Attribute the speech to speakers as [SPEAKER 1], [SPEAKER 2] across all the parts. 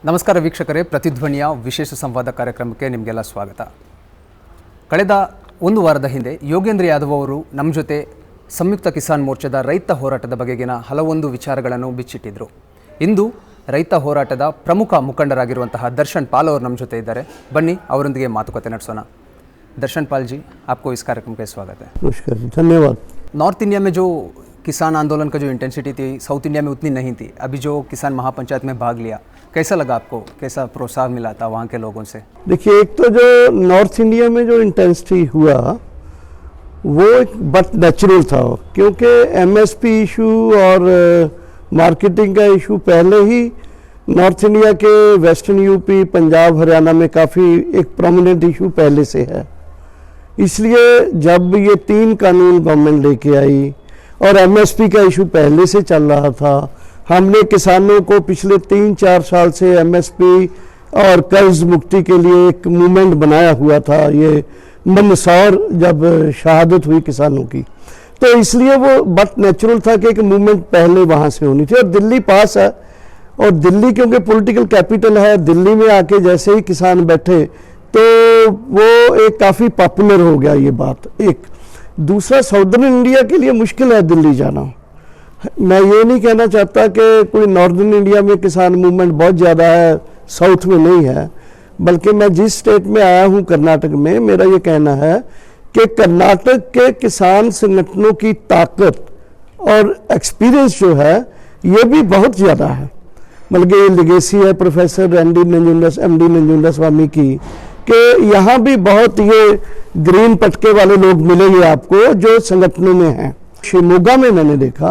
[SPEAKER 1] ನಮಸ್ಕಾರ ವೀಕ್ಷಕರೇ, ಪ್ರತಿಧ್ವನಿಯ ವಿಶೇಷ ಸಂವಾದ ಕಾರ್ಯಕ್ರಮಕ್ಕೆ ನಿಮಗೆಲ್ಲ ಸ್ವಾಗತ. ಕಳೆದ ಒಂದು ವಾರದ ಹಿಂದೆ ಯೋಗೇಂದ್ರ ಯಾದವ್ ಅವರು ನಮ್ಮ ಜೊತೆ ಸಂಯುಕ್ತ ಕಿಸಾನ್ ಮೋರ್ಚಾದ ರೈತ ಹೋರಾಟದ ಬಗೆಗಿನ ಹಲವೊಂದು ವಿಚಾರಗಳನ್ನು ಬಿಚ್ಚಿಟ್ಟಿದ್ರು. ಇಂದು ರೈತ ಹೋರಾಟದ ಪ್ರಮುಖ ಮುಖಂಡರಾಗಿರುವಂತಹ ದರ್ಶನ್ ಪಾಲ್ ಅವರು ನಮ್ಮ ಜೊತೆ ಇದ್ದಾರೆ. ಬನ್ನಿ ಅವರೊಂದಿಗೆ ಮಾತುಕತೆ ನಡೆಸೋಣ. दर्शन पाल जी, आपको इस कार्यक्रम का स्वागत है.
[SPEAKER 2] नमस्कार, धन्यवाद.
[SPEAKER 1] नॉर्थ इंडिया में जो किसान आंदोलन का जो इंटेंसिटी थी, साउथ इंडिया में उतनी नहीं थी. अभी जो किसान महापंचायत में भाग लिया, कैसा लगा आपको? कैसा प्रोत्साहन मिला था वहाँ के लोगों से?
[SPEAKER 2] देखिए, एक तो जो नॉर्थ इंडिया में जो इंटेंसिटी हुआ वो एक बट नेचुरल था, क्योंकि एमएसपी इशू और मार्केटिंग का इशू पहले ही नॉर्थ इंडिया के वेस्टर्न यूपी, पंजाब, हरियाणा में काफ़ी एक प्रोमिनेंट इशू पहले से है. इसलिए जब ये 3 कानून गवर्नमेंट लेके आई और एमएसपी का इशू पहले से चल रहा था, हमने किसानों को पिछले 3-4 साल से एमएसपी और कर्ज मुक्ति के लिए एक मूवमेंट बनाया हुआ था. ये मंदसौर जब शहादत हुई किसानों की, तो इसलिए वो बट नेचुरल था कि एक मूवमेंट पहले वहाँ से होनी थी. और दिल्ली पास है, और दिल्ली क्योंकि पॉलिटिकल कैपिटल है, दिल्ली में आके जैसे ही किसान बैठे तो वो एक काफ़ी पॉपुलर हो गया ये बात. एक दूसरा, साउदर्न इंडिया के लिए मुश्किल है दिल्ली जाना. मैं ये नहीं कहना चाहता कि कोई नॉर्दर्न इंडिया में किसान मूवमेंट बहुत ज़्यादा है, साउथ में नहीं है. बल्कि मैं जिस स्टेट में आया हूँ, कर्नाटक में, मेरा ये कहना है कि कर्नाटक के किसान संगठनों की ताकत और एक्सपीरियंस जो है ये भी बहुत ज़्यादा है. बल्कि लिगेसी है प्रोफेसर एमडी नंजुंडस्वामी की, कि यहाँ भी बहुत ये ग्रीन पटके वाले लोग मिलेंगे आपको जो संगठनों में हैं. शिमोगा में मैंने देखा,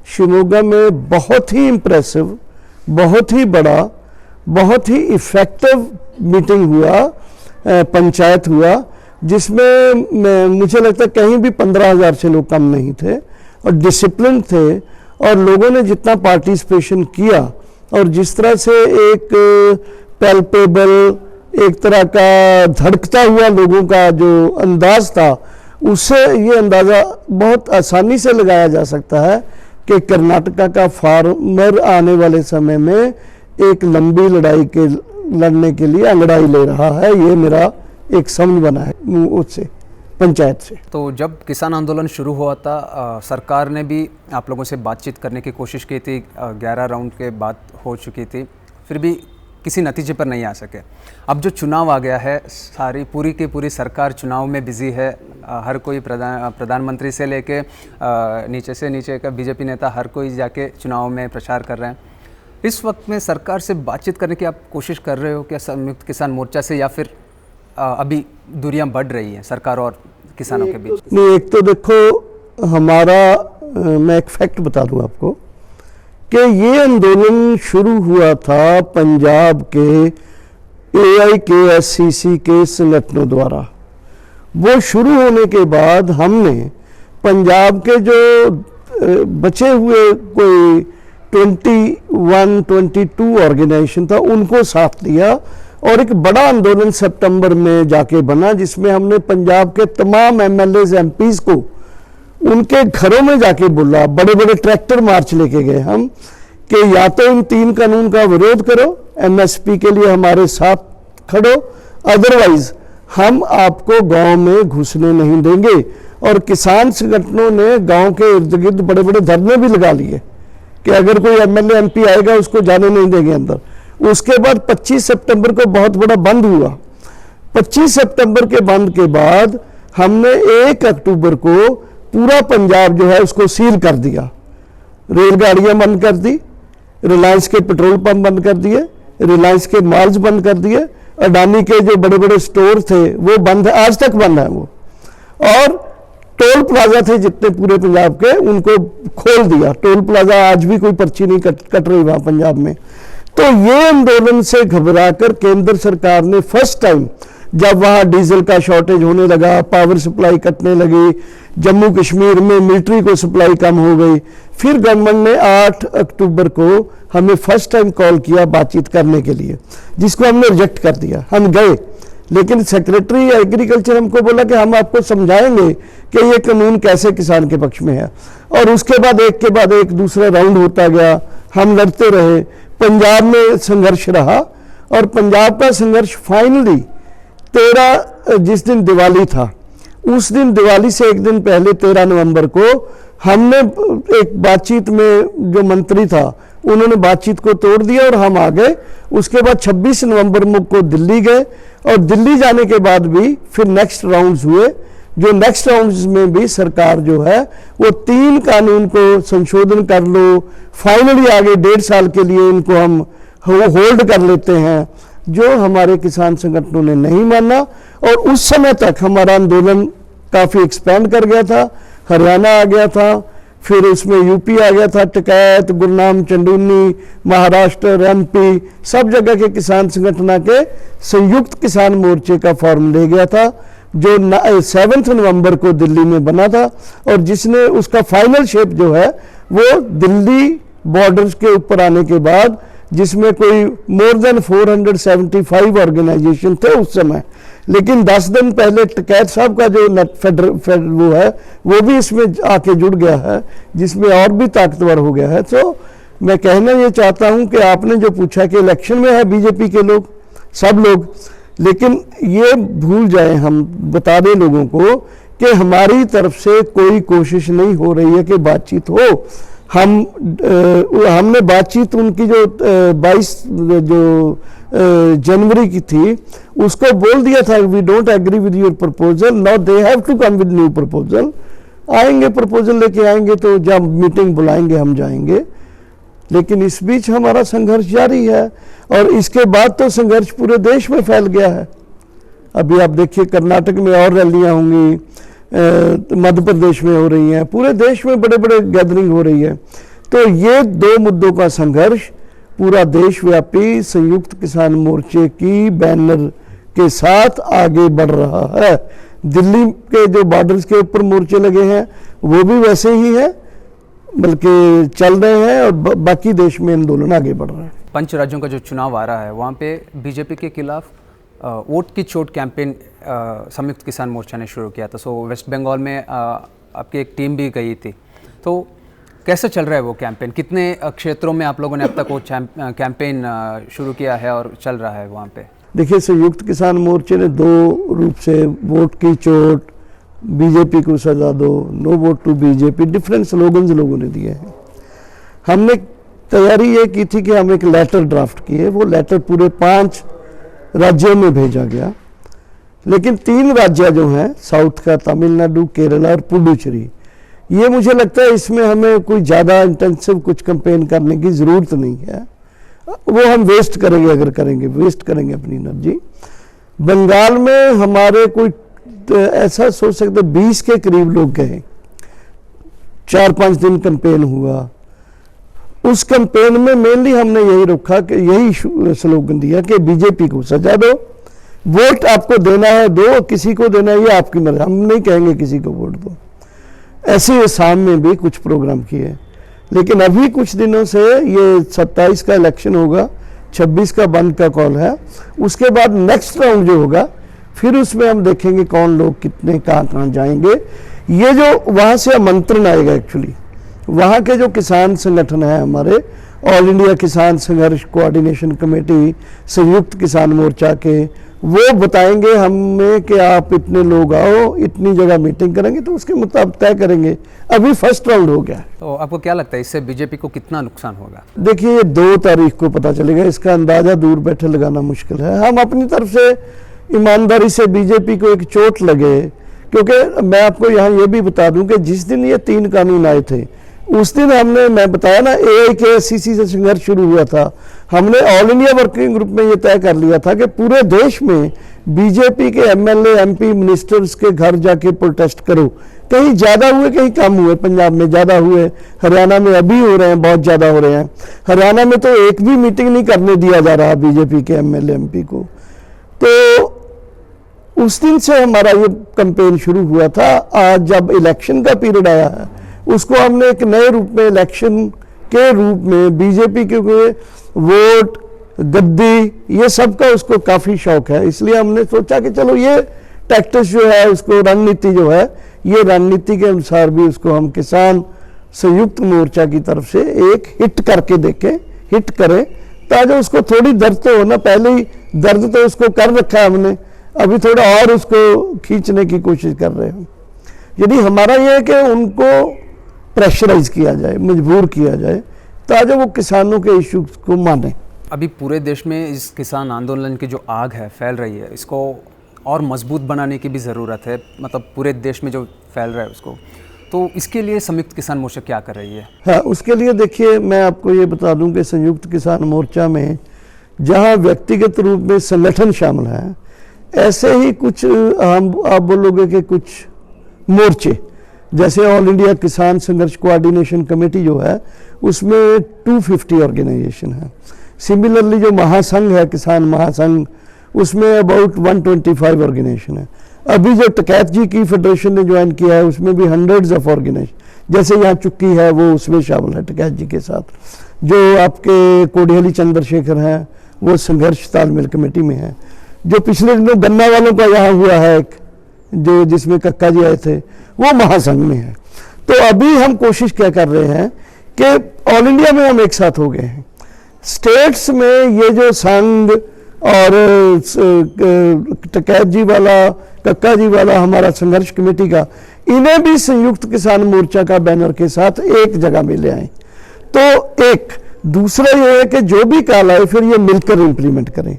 [SPEAKER 2] शिमोगा में बहुत ही इम्प्रेसिव, बहुत ही बड़ा, बहुत ही इफ़ेक्टिव मीटिंग हुआ, पंचायत हुआ, जिसमें मुझे लगता है कहीं भी 15,000 से लोग कम नहीं थे और डिसिप्लिन थे. और लोगों ने जितना पार्टिसिपेशन किया और जिस तरह से एक पैल्पेबल, एक तरह का धड़कता हुआ लोगों का जो अंदाज था, उससे ये अंदाज़ा बहुत आसानी से लगाया जा सकता है कि कर्नाटका का फार्मर आने वाले समय में एक लंबी लड़ाई के लड़ने के लिए अंगड़ाई ले रहा है. ये मेरा एक समझ बना है उससे, पंचायत से.
[SPEAKER 1] तो जब किसान आंदोलन शुरू हुआ था, सरकार ने भी आप लोगों से बातचीत करने की कोशिश की थी. 11 राउंड के बाद हो चुकी थी, फिर भी किसी नतीजे पर नहीं आ सके. अब जो चुनाव आ गया है, सारी पूरी की पूरी सरकार चुनाव में बिजी है. हर कोई प्रधानमंत्री से लेके नीचे से नीचे का बीजेपी नेता, हर कोई जाके चुनाव में प्रचार कर रहे हैं. इस वक्त में सरकार से बातचीत करने की आप कोशिश कर रहे हो क्या संयुक्त किसान मोर्चा से, या फिर अभी दूरियां बढ़ रही हैं सरकार और किसानों के बीच?
[SPEAKER 2] नहीं, एक तो देखो, हमारा मैं एक फैक्ट बता दूं आपको कि ये आंदोलन शुरू हुआ था पंजाब के AIKSCC के संगठनों द्वारा. वो शुरू होने के बाद हमने पंजाब के जो बचे हुए कोई 21-22 ऑर्गेनाइजेशन था, उनको साथ लिया और एक बड़ा आंदोलन सितंबर में जाके बना, जिसमें हमने पंजाब के तमाम MLAs MPs को उनके घरों में जाके बोला. बड़े बड़े ट्रैक्टर मार्च लेके गए हम कि या तो इन 3 कानून का विरोध करो, MSP के लिए हमारे साथ खड़ो, अदरवाइज हम आपको गांव में घुसने नहीं देंगे. और किसान संगठनों ने गांव के इर्द गिर्द बड़े बड़े धरने भी लगा लिए कि अगर कोई MLA MP आएगा उसको जाने नहीं देंगे अंदर. उसके बाद 25 सितंबर को बहुत बड़ा बंद हुआ. 25 सितंबर के बंद के बाद हमने 1 अक्टूबर को पूरा पंजाब जो है उसको सील कर दिया. रेलगाड़ियां बंद कर दी, रिलायंस के पेट्रोल पंप बंद कर दिए, रिलायंस के मॉल्स बंद कर दिए, अडानी के जो बड़े बड़े स्टोर थे वो बंद है, आज तक बंद है वो. और टोल प्लाजा थे जितने पूरे पंजाब के, उनको खोल दिया. टोल प्लाजा आज भी कोई पर्ची नहीं कट रही वहाँ पंजाब में. तो ये आंदोलन से घबराकर केंद्र सरकार ने फर्स्ट टाइम, जब वहाँ डीजल का शॉर्टेज होने लगा, पावर सप्लाई कटने लगी, जम्मू कश्मीर में मिलिट्री को सप्लाई कम हो गई, फिर गवर्नमेंट ने 8 अक्टूबर को हमें फर्स्ट टाइम कॉल किया बातचीत करने के लिए, जिसको हमने रिजेक्ट कर दिया. हम गए, लेकिन सेक्रेटरी एग्रीकल्चर हमको बोला कि हम आपको समझाएंगे कि ये कानून कैसे किसान के पक्ष में है. और उसके बाद एक के बाद एक दूसरा राउंड होता गया, हम लड़ते रहे. पंजाब में संघर्ष रहा और पंजाब का संघर्ष फाइनली 13 जिस दिन दिवाली था, उस दिन दिवाली से एक दिन पहले 13 नवंबर को हमने एक बातचीत में जो मंत्री था उन्होंने बातचीत को तोड़ दिया और हम आ गए। उसके बाद 26 नवंबर को दिल्ली गए और दिल्ली जाने के बाद भी फिर नेक्स्ट राउंड्स हुए, जो नेक्स्ट राउंड्स में भी सरकार जो है वो 3 कानून को संशोधन कर लो, फाइनली आगे 1.5 साल के लिए इनको हम होल्ड कर लेते हैं, जो हमारे किसान संगठनों ने नहीं माना। और उस समय तक हमारा आंदोलन काफ़ी एक्सपेंड कर गया था, हरियाणा आ गया था, फिर उसमें यूपी आ गया था, टिकैत, गुरनाम, चंदौली, महाराष्ट्र, एमपी, सब जगह के किसान संगठन के संयुक्त किसान मोर्चे का फॉर्म ले गया था, जो 7 नवंबर को दिल्ली में बना था और जिसने उसका फाइनल शेप जो है वो दिल्ली बॉर्डर्स के ऊपर आने के बाद, जिसमें कोई मोर देन 475 ऑर्गेनाइजेशन थे उस समय, लेकिन 10 दिन पहले टिकैत साहब का जो वो है वो भी इसमें आके जुड़ गया है, जिसमें और भी ताकतवर हो गया है। तो मैं कहना ये चाहता हूं कि आपने जो पूछा कि इलेक्शन में है बीजेपी के लोग, सब लोग, लेकिन ये भूल जाए, हम बता दें लोगों को कि हमारी तरफ से कोई कोशिश नहीं हो रही है कि बातचीत हो। हमने बातचीत उनकी जो 22 जनवरी की थी उसको बोल दिया था, we don't agree with your proposal, now they have to come with new proposal. आएंगे प्रपोजल लेके आएंगे तो जब मीटिंग बुलाएंगे हम जाएंगे, लेकिन इस बीच हमारा संघर्ष जारी है और इसके बाद तो संघर्ष पूरे देश में फैल गया है। अभी आप देखिए कर्नाटक में और रैलियां होंगी, मध्य प्रदेश में हो रही हैं, पूरे देश में बड़े बड़े गैदरिंग हो रही है। तो ये 2 मुद्दों का संघर्ष पूरा देशव्यापी संयुक्त किसान मोर्चे की बैनर के साथ आगे बढ़ रहा है। दिल्ली के जो बॉर्डर्स के ऊपर मोर्चे लगे हैं वो भी वैसे ही हैं, बल्कि चल रहे हैं और बाकी देश में आंदोलन आगे बढ़ रहा है।
[SPEAKER 1] 5 राज्यों का जो चुनाव आ रहा है वहाँ पे बीजेपी के खिलाफ वोट की चोट कैंपेन संयुक्त किसान मोर्चा ने शुरू किया था। सो वेस्ट बंगाल में आपकी एक टीम भी गई थी, तो कैसे चल रहा है वो कैंपेन? कितने क्षेत्रों में आप लोगों ने अब तक वो कैंपेन शुरू किया है और चल रहा है वहाँ पे?
[SPEAKER 2] देखिए, संयुक्त किसान मोर्चे ने 2 रूप से, वोट की चोट, बीजेपी को सजा दो, no vote to BJP, different slogans लोगों ने दिए हैं। हमने तैयारी ये की थी कि हम एक लेटर ड्राफ्ट किए, वो लेटर पूरे 5 राज्यों में भेजा गया, लेकिन 3 राज्य जो हैं साउथ का, तमिलनाडु, केरला और पुडुचेरी, ये मुझे लगता है इसमें हमें कोई ज़्यादा इंटेंसिव कुछ कैंपेन करने की ज़रूरत नहीं है, वो हम वेस्ट करेंगे, अगर करेंगे वेस्ट करेंगे अपनी एनर्जी। बंगाल में हमारे कोई ऐसा सोच सकते 20 के करीब लोग गए, 4-5 दिन कैंपेन हुआ। उस कैंपेन में मेनली हमने यही रखा कि यही स्लोगन दिया कि बीजेपी को सजा दो, वोट आपको देना है दो, किसी को देना है ये आपकी मर्जी, हम नहीं कहेंगे किसी को वोट दो। ऐसे असम में भी कुछ प्रोग्राम किए, लेकिन अभी कुछ दिनों से ये 27 का इलेक्शन होगा, 26 का बंद का कॉल है, उसके बाद नेक्स्ट राउंड जो होगा फिर उसमें हम देखेंगे कौन लोग कितने कहाँ जाएंगे। ये जो वहाँ से आमंत्रण आएगा, एक्चुअली वहाँ के जो किसान संगठन है हमारे, ऑल इंडिया किसान संघर्ष कोऑर्डिनेशन कमेटी, संयुक्त किसान मोर्चा के, वो बताएंगे हमें कि आप इतने लोग आओ, इतनी जगह मीटिंग करेंगे, तो उसके मुताबिक तय करेंगे। अभी फर्स्ट राउंड हो गया है।
[SPEAKER 1] तो आपको क्या लगता है इससे बीजेपी को कितना नुकसान होगा?
[SPEAKER 2] देखिए, ये 2 तारीख को पता चलेगा, इसका अंदाजा दूर बैठे लगाना मुश्किल है। हम अपनी तरफ से ईमानदारी से बीजेपी को एक चोट लगे, क्योंकि मैं आपको यहाँ ये भी बता दूं कि जिस दिन ये 3 कानून आए थे उस दिन हमने, मैं बताया ना, AIKSCC से संघर्ष शुरू हुआ था, हमने ऑल इंडिया वर्किंग ग्रुप में ये तय कर लिया था कि पूरे देश में बीजेपी के MLA MP मिनिस्टर्स के घर जाके प्रोटेस्ट करो। कहीं ज़्यादा हुए, कहीं कम हुए, पंजाब में ज़्यादा हुए, हरियाणा में अभी हो रहे हैं, बहुत ज़्यादा हो रहे हैं। हरियाणा में तो एक भी मीटिंग नहीं करने दिया जा रहा बीजेपी के MLA MP को। तो उस दिन से हमारा ये कैंपेन शुरू हुआ था। आज जब इलेक्शन का पीरियड आया है, उसको हमने एक नए रूप में, इलेक्शन के रूप में, बीजेपी के वोट, गद्दी, ये सब का उसको काफ़ी शौक है, इसलिए हमने सोचा कि चलो ये टैक्टिक्स जो है, उसको रणनीति जो है, ये रणनीति के अनुसार भी उसको हम किसान संयुक्त मोर्चा की तरफ से एक हिट करके देखें, हिट करें, ताकि उसको थोड़ी दर्द तो हो ना, पहले ही दर्द तो उसको कर रखा है हमने, अभी थोड़ा और उसको खींचने की कोशिश कर रहे हैं। यदि हमारा ये है कि उनको प्रेशराइज किया जाए, मजबूर किया जाए, ताकि वो किसानों के इशू को माने।
[SPEAKER 1] अभी पूरे देश में इस किसान आंदोलन की जो आग है फैल रही है, इसको और मजबूत बनाने की भी ज़रूरत है, मतलब पूरे देश में जो फैल रहा है उसको, तो इसके लिए संयुक्त किसान मोर्चा क्या कर रही है?
[SPEAKER 2] हाँ, उसके लिए देखिए मैं आपको ये बता दूं कि संयुक्त किसान मोर्चा में जहां व्यक्तिगत रूप में संगठन शामिल है, ऐसे ही कुछ हम आप बोलोगे कि कुछ मोर्चे, जैसे ऑल इंडिया किसान संघर्ष कोऑर्डिनेशन कमेटी जो है उसमें 250 ऑर्गेनाइजेशन है। सिमिलरली जो महासंघ है, किसान महासंघ, उसमें अबाउट 125 ऑर्गेनाइजेशन है। अभी जो टिकैत जी की फेडरेशन ने ज्वाइन किया है उसमें भी हंड्रेड्स ऑफ ऑर्गेनाइजेशन, जैसे यहाँ चुक्की है वो उसमें शामिल है टिकैत जी के साथ। जो आपके कोडिहली चंद्रशेखर हैं वो संघर्ष तालमेल कमेटी में है। जो पिछले दिनों गन्ना वालों का यहाँ हुआ है एक, जो जिसमें कक्का जी आए थे, वो महासंघ में है। तो अभी हम कोशिश क्या कर रहे हैं कि ऑल इंडिया में हम एक साथ हो गए हैं, स्टेट्स में ये जो संघ और टिकैत जी वाला, कक्का जी वाला हमारा संघर्ष कमेटी का, इन्हें भी संयुक्त किसान मोर्चा का बैनर के साथ एक जगह में ले आए। तो एक दूसरा ये है कि जो भी काल आए फिर ये मिलकर इम्प्लीमेंट करें,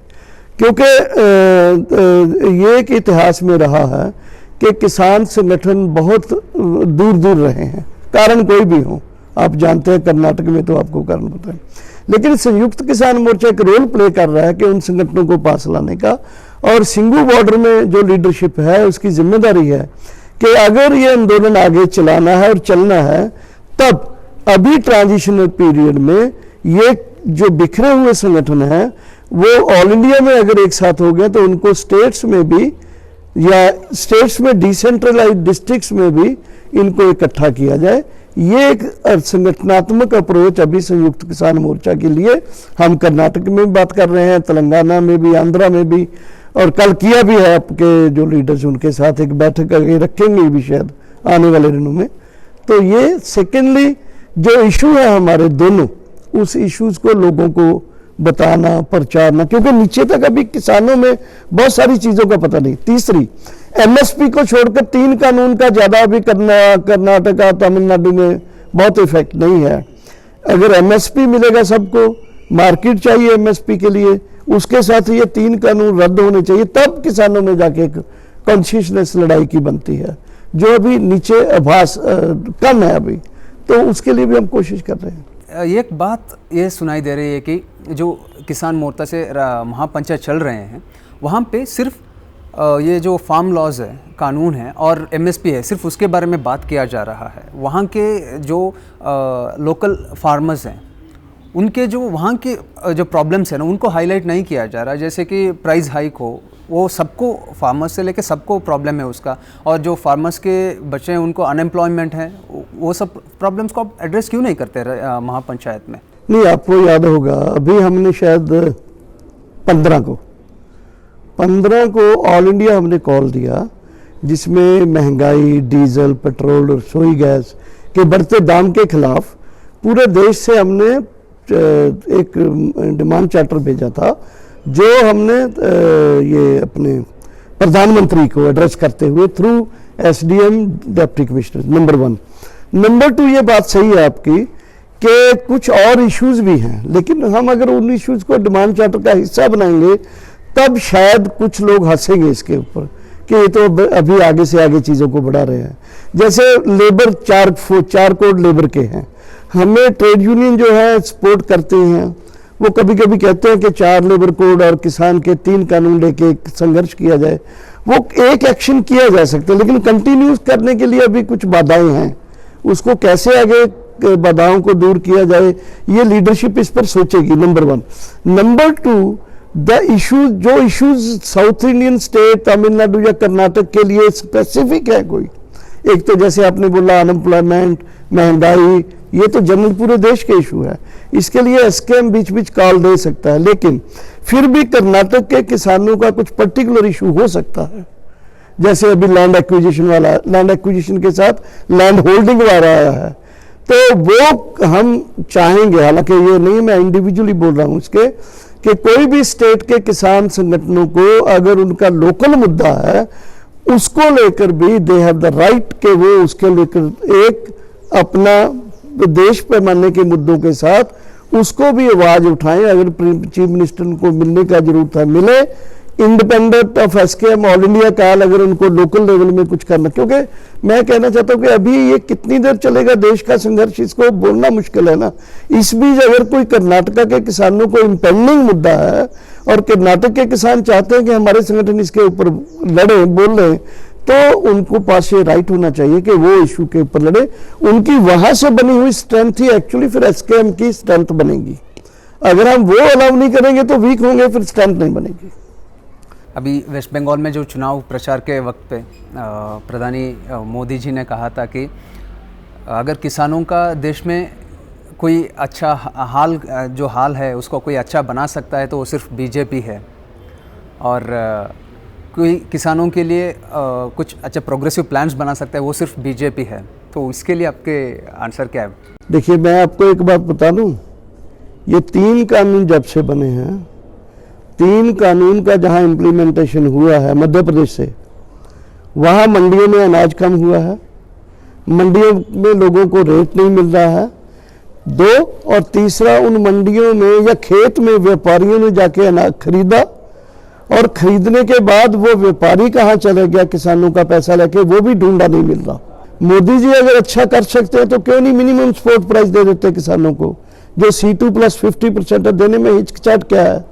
[SPEAKER 2] क्योंकि ये एक इतिहास में रहा है कि किसान संगठन बहुत दूर दूर रहे हैं, कारण कोई भी हो। आप जानते हैं कर्नाटक में तो आपको कारण पता है, लेकिन संयुक्त किसान मोर्चा एक रोल प्ले कर रहा है कि उन संगठनों को पास लाने का। और सिंगू बॉर्डर में जो लीडरशिप है उसकी जिम्मेदारी है कि अगर ये आंदोलन आगे चलाना है और चलना है, तब अभी ट्रांजिशनल पीरियड में ये जो बिखरे हुए संगठन हैं वो ऑल इंडिया में अगर एक साथ हो गए तो उनको स्टेट्स में भी, या स्टेट्स में डिसेंट्रलाइज डिस्ट्रिक्ट्स में भी इनको इकट्ठा किया जाए। ये एक संगठनात्मक अप्रोच अभी संयुक्त किसान मोर्चा के लिए हम कर्नाटक में भी बात कर रहे हैं, तेलंगाना में भी, आंध्रा में भी, और कल किया भी है। आपके जो लीडर्स उनके साथ एक बैठक करके रखेंगे भी शायद आने वाले दिनों में। तो ये सेकेंडली जो इशू है हमारे दोनों, उस इश्यूज को लोगों को बताना, प्रचारना, क्योंकि नीचे तक अभी किसानों में बहुत सारी चीजों का पता नहीं। तीसरी, एमएसपी को छोड़कर 3 कानून का ज्यादा अभी कर्नाटका, तमिलनाडु में बहुत इफेक्ट नहीं है। अगर एमएसपी मिलेगा सबको, मार्केट चाहिए एमएसपी के लिए, उसके साथ ये 3 कानून रद्द होने चाहिए, तब किसानों में जाके एक कॉन्शियसनेस लड़ाई की बनती है, जो अभी नीचे आभास कम है अभी। तो उसके लिए भी हम कोशिश कर रहे हैं।
[SPEAKER 1] एक बात ये सुनाई दे रही है कि जो किसान मोर्चा से महापंचायत चल रहे हैं वहाँ पे सिर्फ ये जो फार्म लॉज है, कानून है, और एमएसपी है, सिर्फ उसके बारे में बात किया जा रहा है। वहाँ के जो लोकल फार्मर्स हैं उनके जो वहाँ के जो प्रॉब्लम्स हैं ना, उनको हाईलाइट नहीं किया जा रहा। जैसे कि प्राइस हाइक हो, वो सबको, फार्मर्स से लेके सबको प्रॉब्लम है उसका, और जो फार्मर्स के बच्चे हैं उनको अनएम्प्लॉयमेंट है, वो सब प्रॉब्लम्स को आप एड्रेस क्यों नहीं करते महापंचायत में?
[SPEAKER 2] नहीं, आपको याद होगा अभी हमने शायद 15 को ऑल इंडिया हमने कॉल दिया, जिसमें महंगाई, डीजल, पेट्रोल और रसोई गैस के बढ़ते दाम के खिलाफ पूरे देश से हमने एक डिमांड चार्टर भेजा था, जो हमने ये अपने प्रधानमंत्री को एड्रेस करते हुए through SDM, deputy commissioner. Number 1। Number 2, ये बात सही है आपकी कि कुछ और इश्यूज भी हैं, लेकिन हम अगर उन इश्यूज को डिमांड चार्टर का हिस्सा बनाएंगे तब शायद कुछ लोग हंसेंगे इसके ऊपर कि ये तो अभी आगे से आगे चीज़ों को बढ़ा रहे हैं। जैसे लेबर 4 कोड लेबर के हैं, हमें ट्रेड यूनियन जो है सपोर्ट करते हैं, वो कभी कभी कहते हैं कि 4 लेबर कोड और किसान के 3 कानून लेके एक संघर्ष किया जाए। वो एक एक्शन किया जा सकता है, लेकिन कंटिन्यूस करने के लिए अभी कुछ बाधाएं हैं। उसको कैसे आगे बाधाओं को दूर किया जाए, ये लीडरशिप इस पर सोचेगी। नंबर 1। नंबर 2, द इश्यूज, जो issues south Indian state, Tamil Nadu या कर्नाटक के लिए स्पेसिफिक है कोई, एक तो जैसे आपने बोला अनएम्प्लॉयमेंट, महंगाई, ये तो जनरल पूरे देश के इशू है। इसके लिए एसकेएम बीच बीच कॉल दे सकता है, लेकिन फिर भी कर्नाटक के किसानों का कुछ पर्टिकुलर इशू हो सकता है। जैसे अभी लैंड एक्विजिशन वाला, लैंड एक्विजिशन के साथ लैंड होल्डिंग वाला आया है, तो वो हम चाहेंगे, हालांकि ये नहीं मैं इंडिविजुअली बोल रहा हूँ इसके, कि कोई भी स्टेट के किसान संगठनों को अगर उनका लोकल मुद्दा है उसको लेकर भी दे हैव द राइट कि वो उसके लेकर एक अपना देश पैमाने के मुद्दों के साथ उसको भी आवाज उठाएं। अगर चीफ मिनिस्टर को मिलने का जरूरत है मिले, independent of SKM all India काल, अगर उनको लोकल लेवल में कुछ करना, क्योंकि मैं कहना चाहता हूं कि अभी ये कितनी देर चलेगा देश का संघर्ष, इसको बोलना मुश्किल है ना। इस बीच अगर कोई कर्नाटका के किसानों को इम्पेंडिंग मुद्दा है और कर्नाटक के किसान चाहते हैं कि हमारे संगठन इसके ऊपर लड़े बोले, तो उनको पास ये राइट होना चाहिए कि वो इशू के ऊपर लड़े। उनकी वहां से बनी हुई स्ट्रेंथ ही एक्चुअली फिर एसकेएम की स्ट्रेंथ बनेगी। अगर हम वो अलाउ नहीं करेंगे तो वीक होंगे, फिर स्ट्रेंथ नहीं बनेगी।
[SPEAKER 1] अभी वेस्ट बंगाल में जो चुनाव प्रचार के वक्त पे प्रधानी मोदी जी ने कहा था कि अगर किसानों का देश में कोई अच्छा हाल है उसको कोई अच्छा बना सकता है तो वो सिर्फ बीजेपी है, और कोई किसानों के लिए कुछ अच्छा प्रोग्रेसिव प्लान्स बना सकता है वो सिर्फ बीजेपी है। तो इसके लिए आपके आंसर क्या है?
[SPEAKER 2] देखिए, मैं आपको एक बात बता दूं, ये 3 कानून जब से बने हैं, 3 कानून का जहां इम्प्लीमेंटेशन हुआ है मध्य प्रदेश से, वहां मंडियों में अनाज कम हुआ है, मंडियों में लोगों को रेट नहीं मिल रहा है। 2 और तीसरा, उन मंडियों में या खेत में व्यापारियों ने जाके अनाज खरीदा और खरीदने के बाद वो व्यापारी कहाँ चले गया किसानों का पैसा लेके, वो भी ढूंढा नहीं मिल रहा। मोदी जी अगर अच्छा कर सकते हैं तो क्यों नहीं मिनिमम सपोर्ट प्राइस दे देते किसानों को, जो C2+50% देने में हिचकिचाहट क्या है।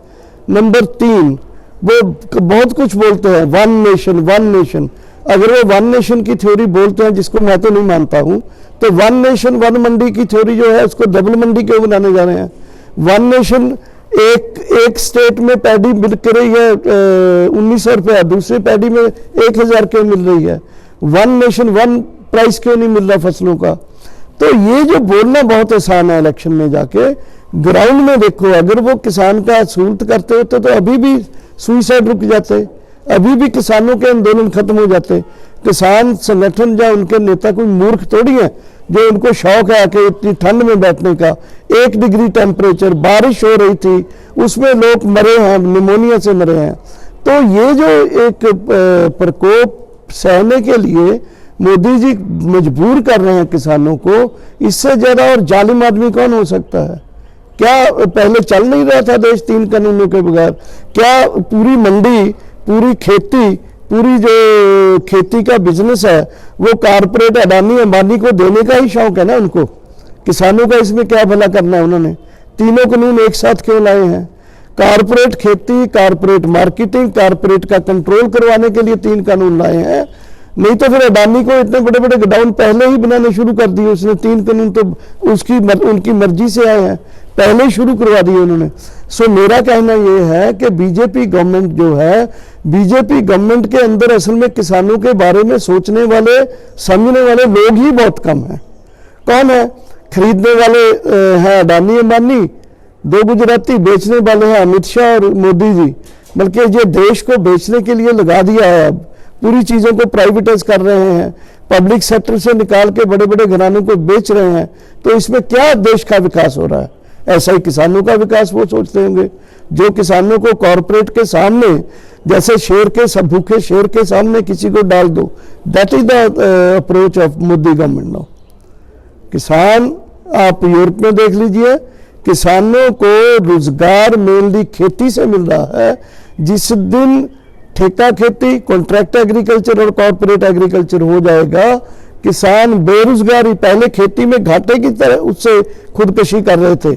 [SPEAKER 2] नंबर 3, वो बहुत कुछ बोलते हैं वन नेशन। अगर वो वन नेशन की थ्योरी बोलते हैं, जिसको मैं तो नहीं मानता हूं, तो वन नेशन वन मंडी की थ्योरी जो है उसको डबल मंडी क्यों बनाने जा रहे हैं। वन नेशन, एक स्टेट में पैडी मिल रही है 1900 रुपया, दूसरी पैडी में 1000 क्यों मिल रही है। वन नेशन वन प्राइस क्यों नहीं मिल रहा फसलों का। तो ये जो बोलना बहुत आसान है, इलेक्शन में जाके ग्राउंड में देखो, अगर वो किसान का सहूलत करते होते तो अभी भी सुइसाइड रुक जाते, अभी भी किसानों के आंदोलन खत्म हो जाते। किसान संगठन या उनके नेता कोई मूर्ख थोड़ी है जो उनको शौक है कि इतनी ठंड में बैठने का। 1 डिग्री टेम्परेचर, बारिश हो रही थी, उसमें लोग मरे हैं, निमोनिया से मरे हैं। तो ये जो एक प्रकोप सहने के लिए मोदी जी मजबूर कर रहे हैं किसानों को, इससे ज्यादा और जालिम आदमी कौन हो सकता है। क्या पहले चल नहीं रहा था देश 3 कानूनों के बगैर? क्या पूरी मंडी, पूरी खेती, पूरी जो खेती का बिजनेस है वो कारपोरेट अडानी अंबानी को देने का ही शौक है ना उनको। किसानों का इसमें क्या भला करना है उन्होंने? तीनों कानून एक साथ क्यों लाए हैं? कारपोरेट खेती, कारपोरेट मार्केटिंग, कारपोरेट का कंट्रोल करवाने के लिए 3 कानून लाए हैं। नहीं तो फिर अडानी को इतने बड़े बड़े गोडाउन पहले ही बनाने शुरू कर दिए उसने। 3 कानून तो उनकी मर्जी से आए हैं, पहले ही शुरू करवा दिए उन्होंने। सो मेरा कहना यह है कि बीजेपी गवर्नमेंट जो है, बीजेपी गवर्नमेंट के अंदर असल में किसानों के बारे में सोचने वाले, समझने वाले लोग ही बहुत कम हैं। कौन है? खरीदने वाले हैं अडानी अंबानी, 2 गुजराती, बेचने वाले हैं अमित शाह और मोदी जी। बल्कि ये देश को बेचने के लिए लगा दिया है, अब पूरी चीजों को प्राइवेटाइज कर रहे हैं, पब्लिक सेक्टर से निकाल के बड़े बड़े घरानों को बेच रहे हैं। तो इसमें क्या देश का विकास हो रहा है? ऐसा ही किसानों का विकास वो सोचते होंगे। जो किसानों को कॉर्पोरेट के सामने, जैसे शेर के सब भूखे शेर के सामने किसी को डाल दो, that is the approach of Modi government now. किसान, आप यूरोप में देख लीजिए, किसानों को रोजगार मेनली खेती से मिल रहा है। जिस दिन ठेका खेती, कॉन्ट्रैक्ट एग्रीकल्चर और कॉर्पोरेट एग्रीकल्चर हो जाएगा, किसान बेरोजगारी, पहले खेती में घाटे की तरह उससे खुदकशी कर रहे थे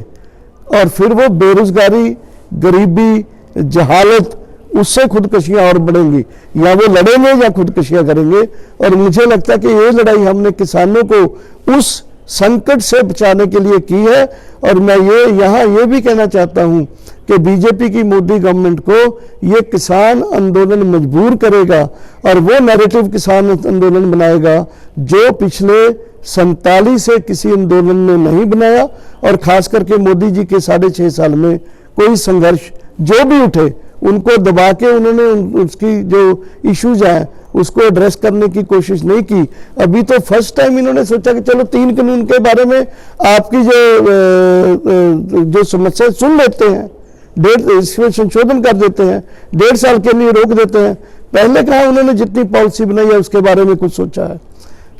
[SPEAKER 2] और फिर वो बेरोजगारी, गरीबी, जहालत, उससे खुदकशियां और बढ़ेंगी। या वो लड़ेंगे या खुदकशियां करेंगे। और मुझे लगता है कि ये लड़ाई हमने किसानों को उस संकट से बचाने के लिए की है। और मैं ये भी कहना चाहता हूं कि बीजेपी की मोदी गवर्नमेंट को ये किसान आंदोलन मजबूर करेगा और वो नैरेटिव किसान आंदोलन बनाएगा जो पिछले 47 से किसी आंदोलन ने नहीं बनाया। और खास करके मोदी जी के 6.5 साल में कोई संघर्ष जो भी उठे उनको दबा के उन्होंने उसकी जो इश्यूज हैं उसको एड्रेस करने की कोशिश नहीं की। अभी तो फर्स्ट टाइम इन्होंने सोचा कि चलो 3 कानून के बारे में आपकी जो समस्या सुन लेते हैं, इसमें संशोधन कर देते हैं, 1.5 साल के लिए रोक देते हैं। पहले कहा उन्होंने जितनी पॉलिसी बनाई है उसके बारे में कुछ सोचा है।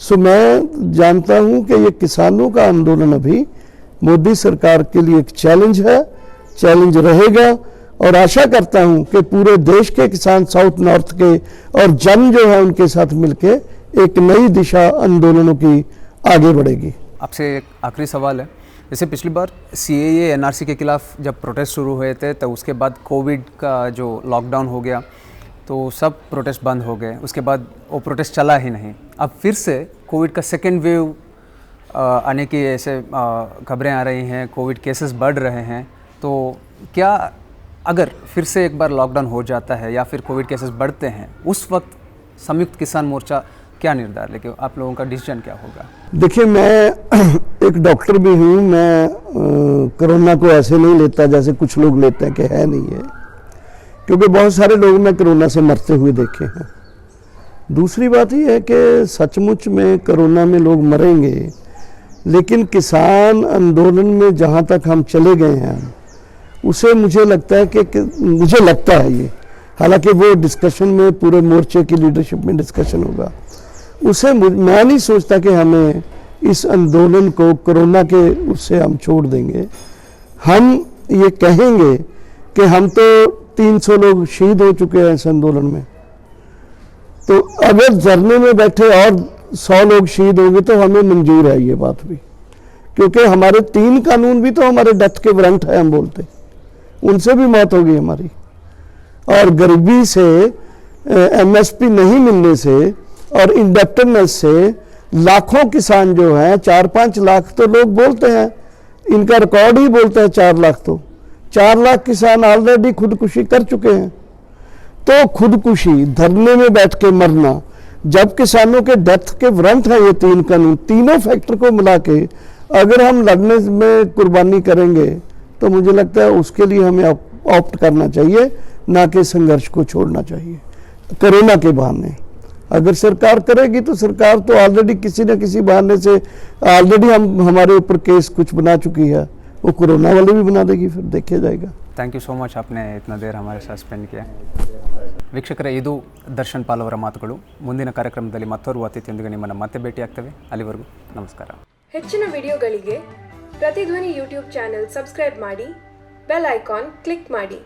[SPEAKER 2] सो मैं जानता हूं कि ये किसानों का आंदोलन अभी मोदी सरकार के लिए एक चैलेंज है, चैलेंज रहेगा, और आशा करता हूं कि पूरे देश के किसान साउथ नॉर्थ के और जन जो है उनके साथ मिलके एक नई दिशा आंदोलनों की आगे बढ़ेगी।
[SPEAKER 1] आपसे एक आखिरी सवाल है, जैसे पिछली बार CAA NRC के खिलाफ जब प्रोटेस्ट शुरू हुए थे तो उसके बाद कोविड का जो लॉकडाउन हो गया तो सब प्रोटेस्ट बंद हो गए, उसके बाद वो प्रोटेस्ट चला ही नहीं। अब फिर से कोविड का सेकेंड वेव आने की ऐसे खबरें आ रही हैं, कोविड केसेस बढ़ रहे हैं, तो क्या अगर फिर से एक बार लॉकडाउन हो जाता है या फिर कोविड केसेस बढ़ते हैं, उस वक्त संयुक्त किसान मोर्चा क्या निर्धार लेके, आप लोगों का डिसीजन क्या होगा?
[SPEAKER 2] देखिए, मैं एक डॉक्टर भी हूँ, मैं कोरोना को ऐसे नहीं लेता जैसे कुछ लोग लेते हैं कि है नहीं है, क्योंकि बहुत सारे लोग मैं कोरोना से मरते हुए देखे हैं। दूसरी बात यह है कि सचमुच में कोरोना में लोग मरेंगे, लेकिन किसान आंदोलन में जहाँ तक हम चले गए हैं उसे मुझे लगता है कि मुझे लगता है ये, हालांकि वो डिस्कशन में पूरे मोर्चे की लीडरशिप में डिस्कशन होगा, उसे मैं नहीं सोचता कि हमें इस आंदोलन को कोरोना के उससे हम छोड़ देंगे। हम ये कहेंगे कि हम तो 300 लोग शहीद हो चुके हैं इस आंदोलन में, तो अगर धरने में बैठे और 100 लोग शहीद होंगे तो हमें मंजूर है ये बात भी, क्योंकि हमारे 3 कानून भी तो हमारे डेथ के वारंट है, हम बोलते उनसे भी मौत होगी हमारी। और गरीबी से, MSP नहीं मिलने से और इंडेप्टनेस से लाखों किसान जो हैं, 4-5 लाख तो लोग बोलते हैं, इनका रिकॉर्ड ही बोलते हैं 4 लाख, तो 4 लाख किसान ऑलरेडी खुदकुशी कर चुके हैं। तो खुदकुशी, धरने में बैठ के मरना, जब किसानों के डेथ के वारंट है ये 3 कानून, तीनों फैक्टर को मिला के अगर हम लड़ने में कुर्बानी करेंगे तो मुझे लगता है उसके लिए हमें ऑप्ट करना चाहिए, ना कि संघर्ष को छोड़ना चाहिए कोरोना के बहाने। अगर सरकार करेगी तो सरकार तो ऑलरेडी किसी न किसी बहाने से ऑलरेडी हमारे ऊपर केस कुछ बना चुकी है, वो कोरोना वाले भी बना देगी, फिर देखा जाएगा।
[SPEAKER 1] ಥ್ಯಾಂಕ್ ಯು ಸೋ ಮಚ್, आपने इतना देर हमारे साथ ಸ್ಪೆಂಡ್ किया। ವೀಕ್ಷಕರೇ, ಇದು ದರ್ಶನ್ ಪಾಲ್ ಅವರ ಮಾತುಗಳು। ಮುಂದಿನ ಕಾರ್ಯಕ್ರಮದಲ್ಲಿ ಮತ್ತೋರ್ವ ಅತಿಥಿಯೊಂದಿಗೆ ನಿಮ್ಮನ್ನು ಮತ್ತೆ ಭೇಟಿಯಾಗ್ತೇವೆ। ಅಲ್ಲಿವರೆಗೂ ನಮಸ್ಕಾರ।
[SPEAKER 3] ಹೆಚ್ಚಿನ ವಿಡಿಯೋಗಳಿಗೆ ಪ್ರತಿಧ್ವನಿ ಯೂಟ್ಯೂಬ್ ಚಾನೆಲ್ ಸಬ್ಸ್ಕ್ರೈಬ್ ಮಾಡಿ, ಬೆಲ್ ಐಕಾನ್ ಕ್ಲಿಕ್ ಮಾಡಿ।